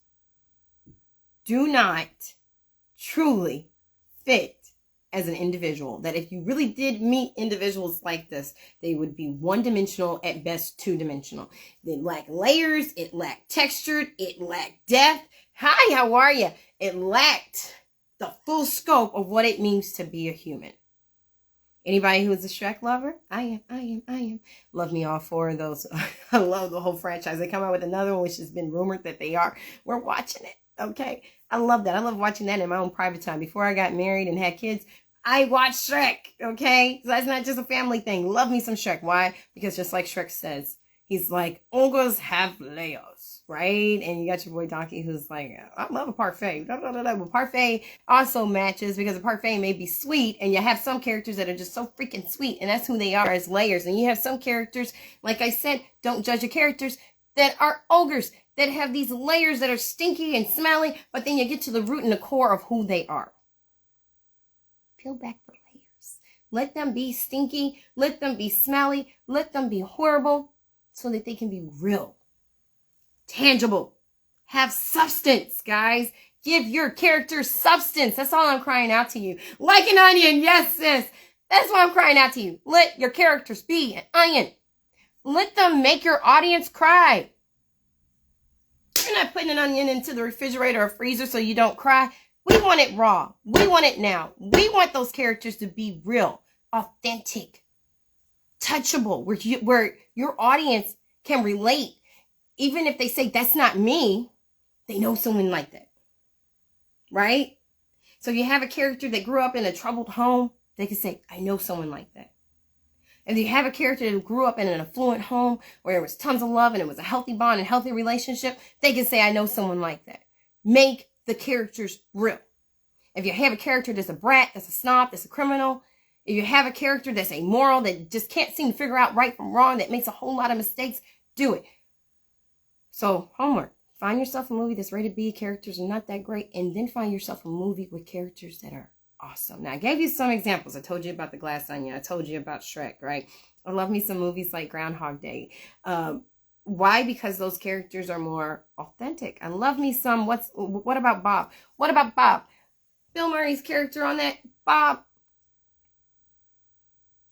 A: do not truly fit as an individual. That if you really did meet individuals like this, they would be one-dimensional, at best two-dimensional. They lack layers, it lacked texture, it lacked depth. Hi, how are you? It lacked the full scope of what it means to be a human. Anybody who is a Shrek lover? I am. Love me all four of those. I love the whole franchise. They come out with another one, which has been rumored that they are. We're watching it, okay? I love that. I love watching that in my own private time. Before I got married and had kids, I watched Shrek, okay? So that's not just a family thing. Love me some Shrek. Why? Because just like Shrek says, he's like, ogres have layers, right? And you got your boy Donkey who's like, I love a parfait. But parfait also matches because a parfait may be sweet, and you have some characters that are just so freaking sweet, and that's who they are as layers. And you have some characters, like I said, don't judge your characters, that are ogres, that have these layers that are stinky and smelly, but then you get to the root and the core of who they are. Peel back the layers. Let them be stinky. Let them be smelly. Let them be horrible so that they can be real. Tangible. Have substance, guys. Give your characters substance. That's all I'm crying out to you. Like an onion. Yes, sis. That's what I'm crying out to you. Let your characters be an onion. Let them make your audience cry. You're not putting an onion into the refrigerator or freezer so you don't cry. We want it raw. We want it now. We want those characters to be real, authentic, touchable, where your audience can relate. Even if they say, that's not me, they know someone like that, right? So if you have a character that grew up in a troubled home, they can say, I know someone like that. If you have a character that grew up in an affluent home where there was tons of love and it was a healthy bond and healthy relationship, they can say, I know someone like that. Make the characters real. If you have a character that's a brat, that's a snob, that's a criminal, if you have a character that's amoral, that just can't seem to figure out right from wrong, that makes a whole lot of mistakes, do it. So, homework. Find yourself a movie that's rated B, characters are not that great, and then find yourself a movie with characters that are awesome. Now, I gave you some examples. I told you about The Glass Onion. I told you about Shrek, right? I love me some movies like Groundhog Day. Why? Because those characters are more authentic. I love me some, what about Bob? What about Bob? Bill Murray's character on that, Bob,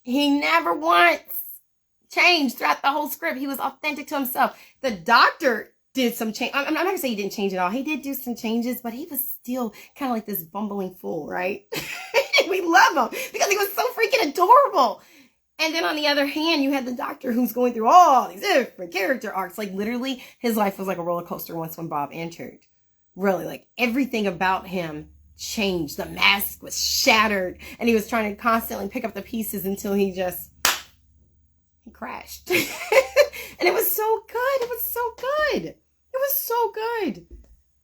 A: he never once changed throughout the whole script. He was authentic to himself. The doctor did some change. I'm not going to say he didn't change at all. He did do some changes, but he was still kind of like this bumbling fool, right? We love him because he was so freaking adorable. And then on the other hand, you had the doctor who's going through all these different character arcs. Like literally his life was like a roller coaster once when Bob entered. Really, like everything about him changed. The mask was shattered and he was trying to constantly pick up the pieces until he crashed. And it was so good. It was so good. It was so good.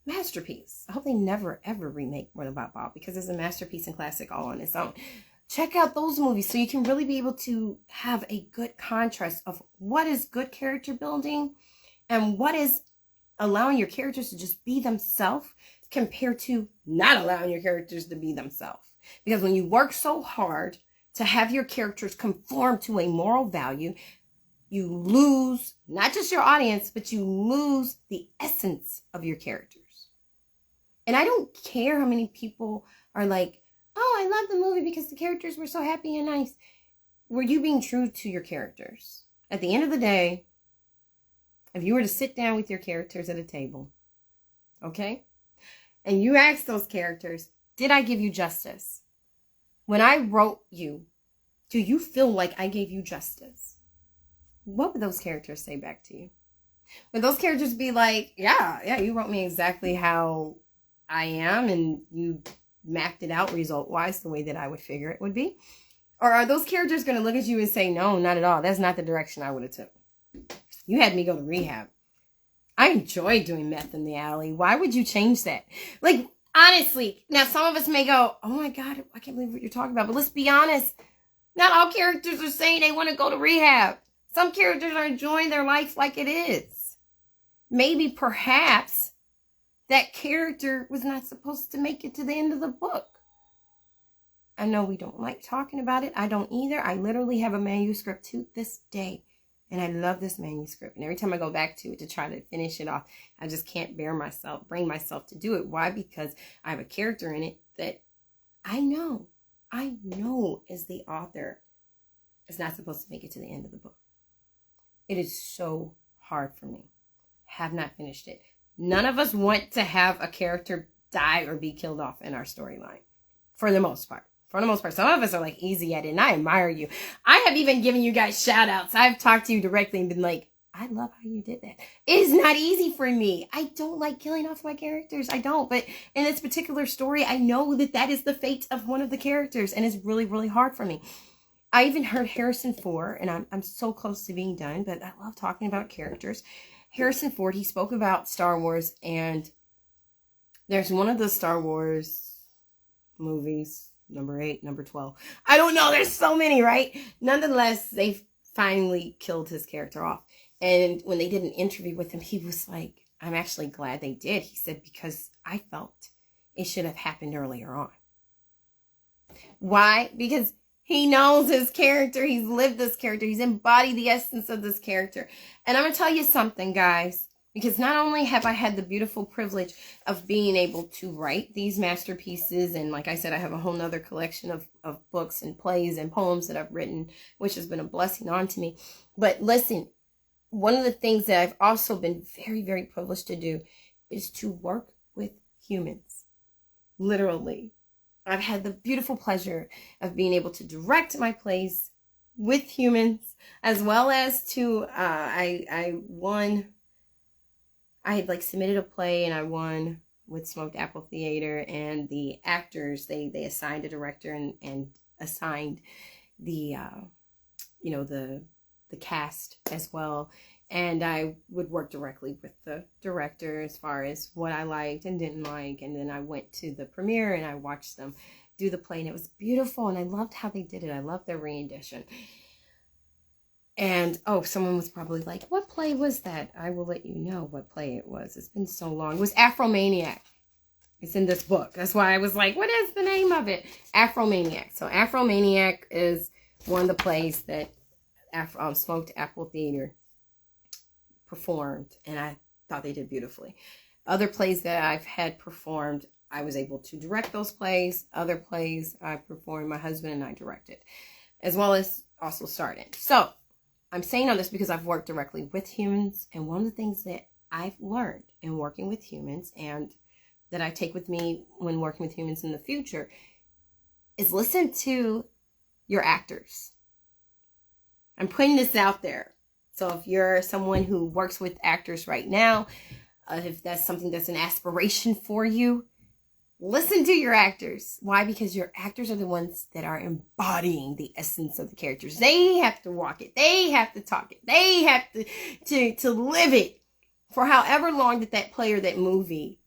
A: Masterpiece. I hope they never ever remake What About Bob because it's a masterpiece and classic all on its own. Check out those movies so you can really be able to have a good contrast of what is good character building and what is allowing your characters to just be themselves compared to not allowing your characters to be themselves. Because when you work so hard to have your characters conform to a moral value, you lose not just your audience, but you lose the essence of your characters. And I don't care how many people are like, oh, I love the movie because the characters were so happy and nice. Were you being true to your characters? At the end of the day, if you were to sit down with your characters at a table, okay, and you ask those characters, did I give you justice? When I wrote you, do you feel like I gave you justice? What would those characters say back to you? Would those characters be like, yeah, you wrote me exactly how I am and you mapped it out result-wise the way that I would figure it would be? Or are those characters going to look at you and say, no, not at all. That's not the direction I would have took. You had me go to rehab. I enjoyed doing meth in the alley. Why would you change that? Like, honestly, now some of us may go, oh my God, I can't believe what you're talking about. But let's be honest. Not all characters are saying they want to go to rehab. Some characters are enjoying their life like it is. Maybe, perhaps, that character was not supposed to make it to the end of the book. I know we don't like talking about it. I don't either. I literally have a manuscript to this day. And I love this manuscript. And every time I go back to it to try to finish it off, I just can't bring myself to do it. Why? Because I have a character in it that I know as the author is not supposed to make it to the end of the book. It is so hard for me. Have not finished it. None of us want to have a character die or be killed off in our storyline. For the most part. Some of us are like easy at it, and I admire you. I have even given you guys shout outs. I've talked to you directly and been like, I love how you did that. It is not easy for me. I don't like killing off my characters. I don't. But in this particular story, I know that is the fate of one of the characters, and it's really, really hard for me. I even heard Harrison Ford, and I'm so close to being done, but I love talking about characters. Harrison Ford, he spoke about Star Wars, and there's one of the Star Wars movies, number 8, number 12. I don't know. There's so many, right? Nonetheless, they finally killed his character off. And when they did an interview with him, he was like, I'm actually glad they did. He said, because I felt it should have happened earlier on. Why? Because he knows his character. He's lived this character. He's embodied the essence of this character. And I'm going to tell you something, guys. Because not only have I had the beautiful privilege of being able to write these masterpieces, and like I said, I have a whole nother collection of books and plays and poems that I've written, which has been a blessing onto me. But listen, one of the things that I've also been very, very privileged to do is to work with humans. Literally. I've had the beautiful pleasure of being able to direct my plays with humans, as well as to, I I had like submitted a play and I won with Smoked Apple Theater, and the actors, they assigned a director and assigned the the cast as well. And I would work directly with the director as far as what I liked and didn't like. And then I went to the premiere and I watched them do the play, and it was beautiful, and I loved how they did it. I loved their rendition. And oh, someone was probably like, what play was that? I will let you know what play it was. It's been so long. It was Afromaniac. It's in this book. That's why I was like, what is the name of it? Afromaniac. So Afromaniac is one of the plays that Smoked Apple Theater performed, and I thought they did beautifully. Other plays that I've had performed, I was able to direct those plays. Other plays I performed, my husband and I directed, as well as also starred in. So I'm saying all this because I've worked directly with humans, and one of the things that I've learned in working with humans, and that I take with me when working with humans in the future, is listen to your actors. I'm putting this out there. So if you're someone who works with actors right now, if that's something that's an aspiration for you, listen to your actors. Why? Because your actors are the ones that are embodying the essence of the characters. They have to walk it. They have to talk it. They have to live it for however long that play or that movie,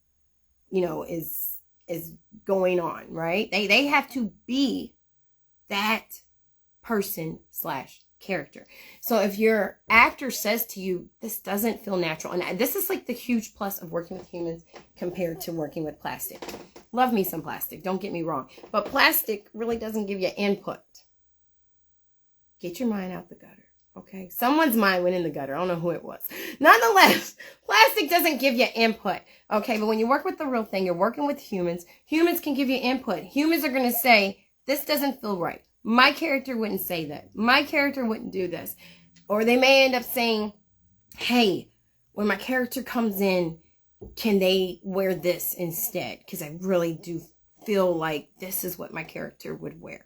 A: is going on, right? They have to be that person / character. So if your actor says to you, this doesn't feel natural, and this is like the huge plus of working with humans compared to working with plastic. Love me some plastic, don't get me wrong, but plastic really doesn't give you input. Get your mind out the gutter, okay? Someone's mind went in the gutter. I don't know who it was. Nonetheless, plastic doesn't give you input, okay? But when you work with the real thing, you're working with humans. Humans can give you input. Humans are going to say, this doesn't feel right. My character wouldn't say that. My character wouldn't do this. Or they may end up saying, hey, when my character comes in, can they wear this instead? Because I really do feel like this is what my character would wear.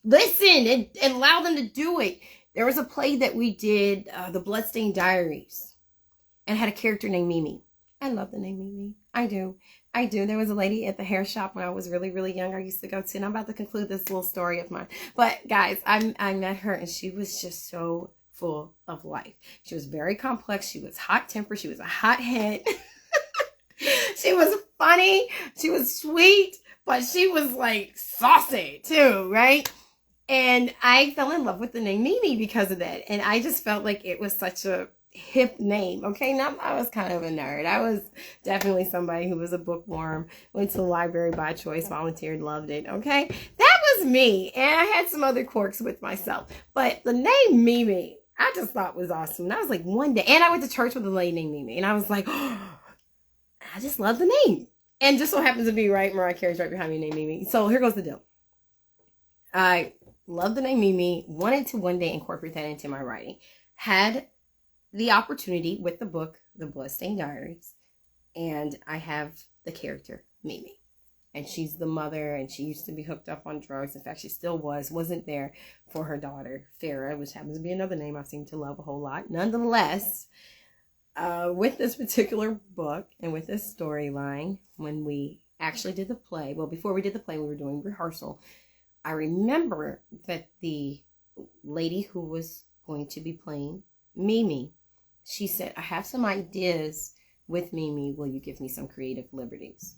A: Listen and allow them to do it. There was a play that we did, The Bloodstained Diaries, and had a character named Mimi. I love the name Mimi. I do. There was a lady at the hair shop when I was really, really young I used to go to, and I'm about to conclude this little story of mine. But guys, I met her, and she was just so full of life. She was very complex. She was hot-tempered. She was a hothead. She was funny. She was sweet, but she was like saucy too, right? And I fell in love with the name Mimi because of that. And I just felt like it was such a hip name. Okay, now I was kind of a nerd. I was definitely somebody who was a bookworm, went to the library by choice, volunteered, loved it. Okay, that was me, and I had some other quirks with myself, but the name Mimi I just thought was awesome. And I was like, one day, and I went to church with a lady named Mimi, and I was like, oh, I just love the name. And just so happens to be right, Mariah Carey's right behind me named Mimi. So here goes the deal. I love the name Mimi, wanted to one day incorporate that into my writing, had the opportunity with the book, The Bloodstained Diaries, and I have the character Mimi, and she's the mother, and she used to be hooked up on drugs. In fact, she still wasn't there for her daughter Farah, which happens to be another name I seem to love a whole lot. Nonetheless, with this particular book and with this storyline, when we actually did the play, well, before we did the play, we were doing rehearsal. I remember that the lady who was going to be playing Mimi, she said, I have some ideas with Mimi. Will you give me some creative liberties?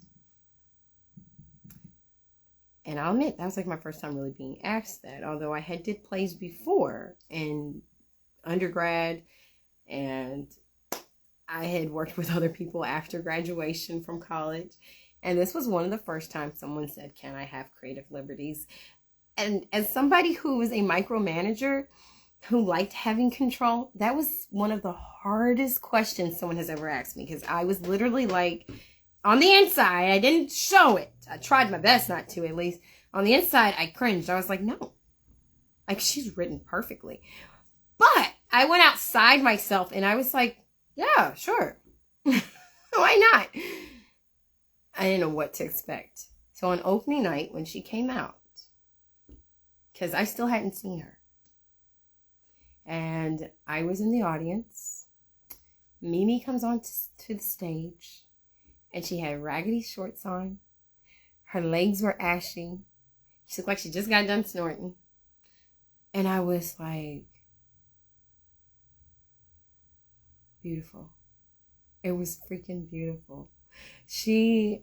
A: And I'll admit, that was like my first time really being asked that. Although I had did plays before in undergrad, and I had worked with other people after graduation from college. And this was one of the first times someone said, can I have creative liberties? And as somebody who was a micromanager, who liked having control, that was one of the hardest questions someone has ever asked me, because I was literally like, on the inside, I didn't show it. I tried my best not to, at least. On the inside, I cringed. I was like, no. Like, she's written perfectly. But I went outside myself, and I was like, yeah, sure. Why not? I didn't know what to expect. So on opening night, when she came out, because I still hadn't seen her, and I was in the audience, Mimi comes on to the stage, and she had raggedy shorts on. Her legs were ashy. She looked like she just got done snorting. And I was like, beautiful. It was freaking beautiful. She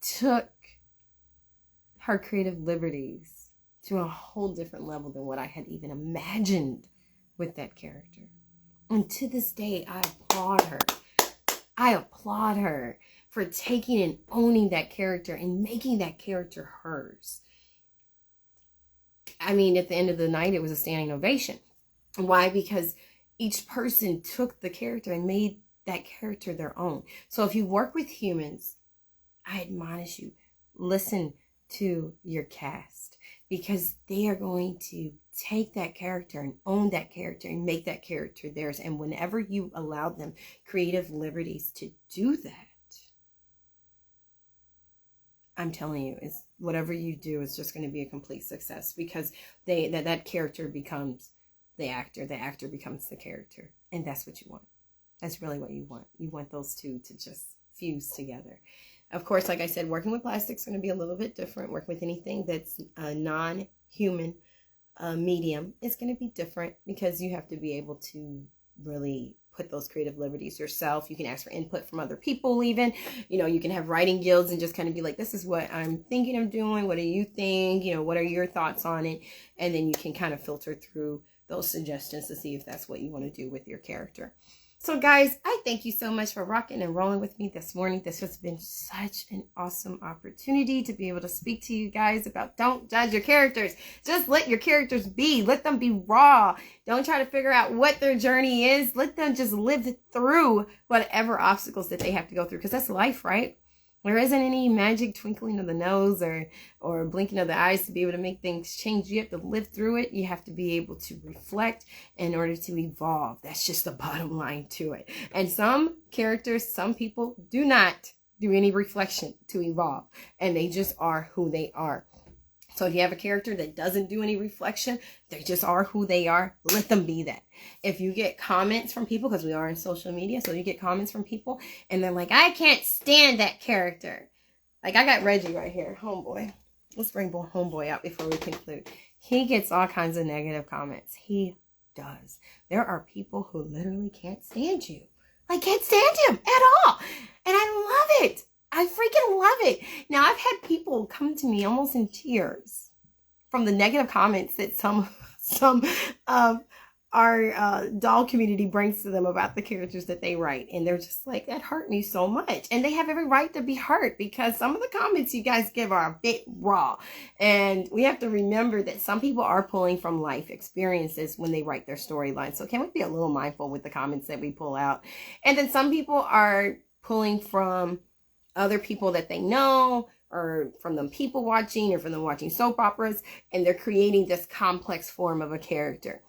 A: took her creative liberties to a whole different level than what I had even imagined with that character. And to this day, I applaud her. I applaud her for taking and owning that character and making that character hers. I mean, at the end of the night, it was a standing ovation. Why? Because each person took the character and made that character their own. So if you work with humans, I admonish you, listen to your cast, because they are going to take that character and own that character and make that character theirs. And whenever you allow them creative liberties to do that, I'm telling you, it's whatever you do is just going to be a complete success, because that character becomes the actor becomes the character, and that's what you want. That's really what you want. You want those two to just fuse together. Of course, like I said, working with plastic is going to be a little bit different. Working with anything that's a non-human medium is going to be different, because you have to be able to really put those creative liberties yourself. You can ask for input from other people even. You can have writing guilds and just kind of be like, this is what I'm thinking of doing. What do you think? What are your thoughts on it? And then you can kind of filter through those suggestions to see if that's what you want to do with your character. So guys, I thank you so much for rocking and rolling with me this morning. This has been such an awesome opportunity to be able to speak to you guys about don't judge your characters. Just let your characters be. Let them be raw. Don't try to figure out what their journey is. Let them just live through whatever obstacles that they have to go through, because that's life, right? There isn't any magic twinkling of the nose or blinking of the eyes to be able to make things change. You have to live through it. You have to be able to reflect in order to evolve. That's just the bottom line to it. And some characters, some people do not do any reflection to evolve, and they just are who they are. So if you have a character that doesn't do any reflection, they just are who they are, let them be that. If you get comments from people, because we are in social media, so you get comments from people, and they're like, I can't stand that character. Like, I got Reggie right here, homeboy. Let's bring homeboy out before we conclude. He gets all kinds of negative comments. He does. There are people who literally can't stand you. Like, can't stand him at all. And I love it. I freaking love it. Now, I've had people come to me almost in tears from the negative comments that some of our doll community brings to them about the characters that they write. And they're just like, that hurt me so much. And they have every right to be hurt, because some of the comments you guys give are a bit raw. And we have to remember that some people are pulling from life experiences when they write their storyline. So can we be a little mindful with the comments that we pull out? And then some people are pulling from other people that they know, or from them people watching, or from them watching soap operas, and they're creating this complex form of a character.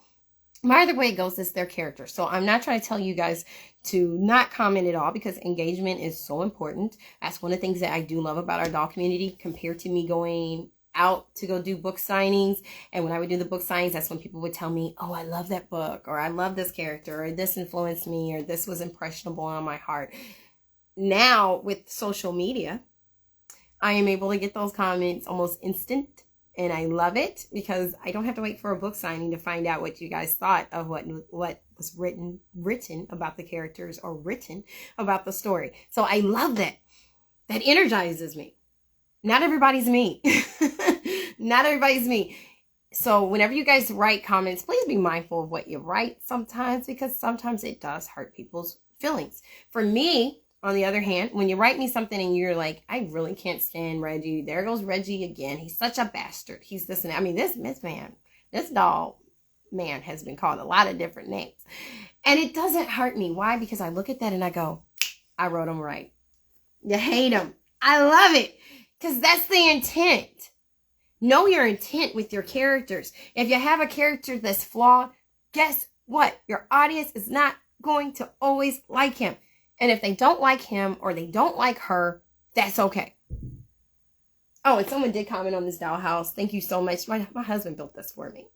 A: Either way it goes, it's their character. So I'm not trying to tell you guys to not comment at all, because engagement is so important. That's one of the things that I do love about our doll community, compared to me going out to go do book signings. And when I would do the book signings, that's when people would tell me, oh, I love that book, or I love this character, or this influenced me, or this was impressionable on my heart. Now with social media, I am able to get those comments almost instant, and I love it, because I don't have to wait for a book signing to find out what you guys thought of what was written about the characters, or written about the story. So I love that. That energizes me. Not everybody's me. Not everybody's me. So whenever you guys write comments, please be mindful of what you write sometimes, because sometimes it does hurt people's feelings. For me, on the other hand, when you write me something and you're like, I really can't stand Reggie. There goes Reggie again. He's such a bastard. He's this and that. I mean, this doll man has been called a lot of different names. And it doesn't hurt me. Why? Because I look at that and I go, I wrote him right. You hate him. I love it. Because that's the intent. Know your intent with your characters. If you have a character that's flawed, guess what? Your audience is not going to always like him. And if they don't like him or they don't like her, that's okay. Oh, and someone did comment on this dollhouse. Thank you so much. My husband built this for me.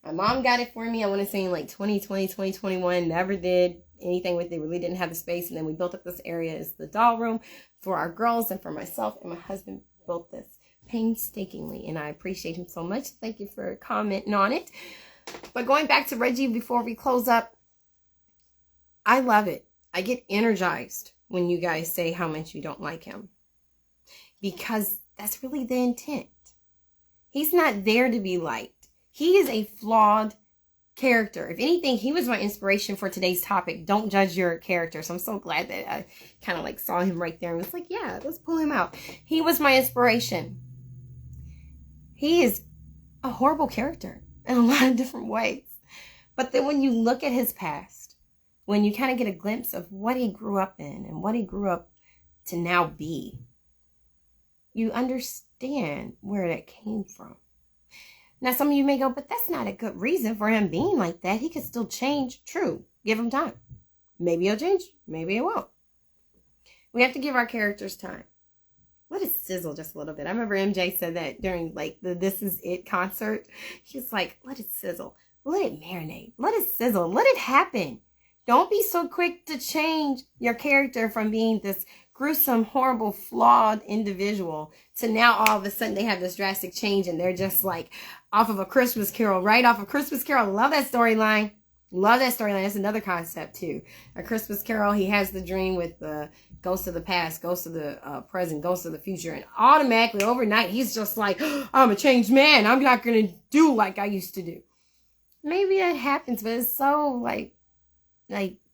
A: My mom got it for me, I want to say in like 2020, 2021. Never did anything with it. Really didn't have the space. And then we built up this area as the doll room for our girls and for myself. And my husband built this painstakingly. And I appreciate him so much. Thank you for commenting on it. But going back to Reggie before we close up, I love it. I get energized when you guys say how much you don't like him. Because that's really the intent. He's not there to be liked. He is a flawed character. If anything, he was my inspiration for today's topic. Don't judge your character. So I'm so glad that I kind of like saw him right there and was like, yeah, let's pull him out. He was my inspiration. He is a horrible character in a lot of different ways. But then when you look at his past, when you kind of get a glimpse of what he grew up in and what he grew up to now be, you understand where that came from. Now, some of you may go, but that's not a good reason for him being like that. He could still change. True. Give him time. Maybe he'll change. Maybe it won't. We have to give our characters time. Let it sizzle just a little bit. I remember MJ said that during like the This Is It concert. He's like, let it sizzle. Let it marinate. Let it sizzle. Let it happen. Don't be so quick to change your character from being this gruesome, horrible, flawed individual to now all of a sudden they have this drastic change and they're just like off of A Christmas Carol, right off of Christmas Carol. Love that storyline. Love that storyline. That's another concept too. A Christmas Carol, he has the dream with the ghost of the past, ghost of the present, ghost of the future, and automatically overnight he's just like, oh, I'm a changed man. I'm not going to do like I used to do. Maybe that happens, but it's so like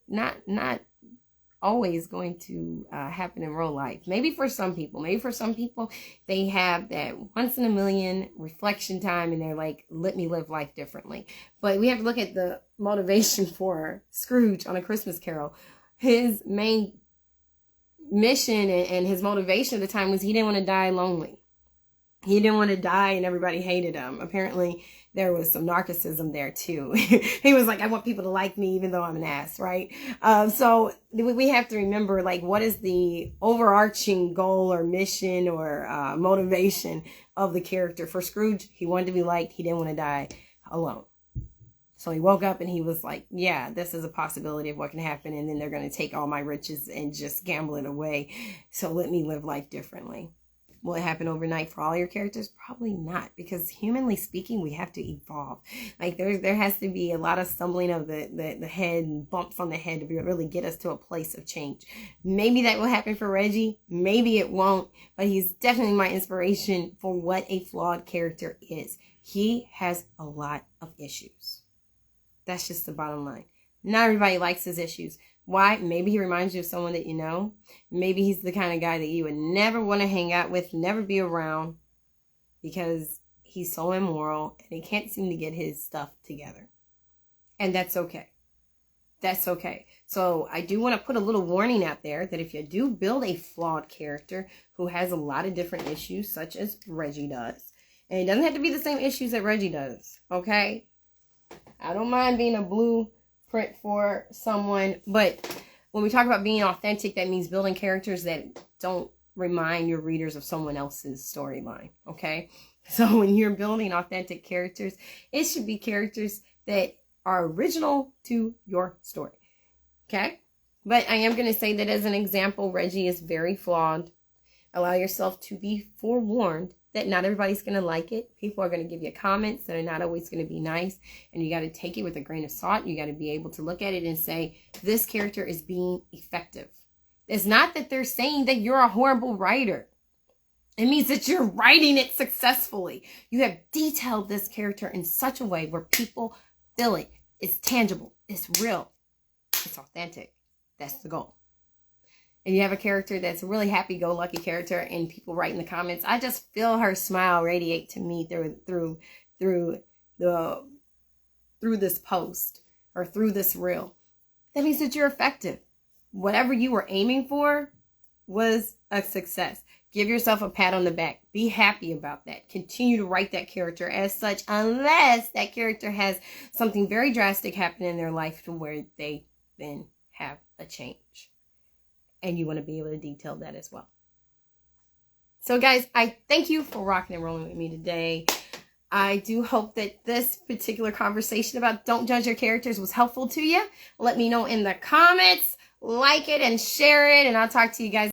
A: not always going to happen in real life. Maybe for some people, they have that once in a million reflection time and they're like, let me live life differently. But we have to look at the motivation for Scrooge on A Christmas Carol. His main mission and his motivation at the time was he didn't want to die lonely. He didn't want to die and everybody hated him. Apparently there was some narcissism there too. He was like, I want people to like me even though I'm an ass, right? So we have to remember, like, what is the overarching goal or mission or motivation of the character? For Scrooge, he wanted to be liked. He didn't want to die alone. So he woke up and he was like, yeah, this is a possibility of what can happen. And then they're going to take all my riches and just gamble it away. So let me live life differently. Will it happen overnight for all your characters? Probably not, because humanly speaking, we have to evolve. Like there has to be a lot of stumbling of the head and bumps on the head to really get us to a place of change. Maybe that will happen for Reggie. Maybe it won't, but he's definitely my inspiration for what a flawed character is. He has a lot of issues. That's just the bottom line. Not everybody likes his issues. Why? Maybe he reminds you of someone that you know. Maybe he's the kind of guy that you would never want to hang out with, never be around, because he's so immoral and he can't seem to get his stuff together. And that's okay. That's okay. So I do want to put a little warning out there that if you do build a flawed character who has a lot of different issues, such as Reggie does, and it doesn't have to be the same issues that Reggie does, okay? I don't mind being a blueprint for someone, but when we talk about being authentic, that means building characters that don't remind your readers of someone else's storyline, okay? So when you're building authentic characters, it should be characters that are original to your story, okay? But I am going to say that as an example, Reggie is very flawed. Allow yourself to be forewarned that not everybody's going to like it. People are going to give you comments that are not always going to be nice. And you got to take it with a grain of salt. You got to be able to look at it and say, this character is being effective. It's not that they're saying that you're a horrible writer. It means that you're writing it successfully. You have detailed this character in such a way where people feel it. It's tangible. It's real. It's authentic. That's the goal. And you have a character that's a really happy-go-lucky character, and people write in the comments, I just feel her smile radiate to me through this post or through this reel. That means that you're effective. Whatever you were aiming for was a success. Give yourself a pat on the back. Be happy about that. Continue to write that character as such, unless that character has something very drastic happen in their life to where they then have a change. And you want to be able to detail that as well. So guys, I thank you for rocking and rolling with me today. I do hope that this particular conversation about don't judge your characters was helpful to you. Let me know in the comments, like it and share it, and I'll talk to you guys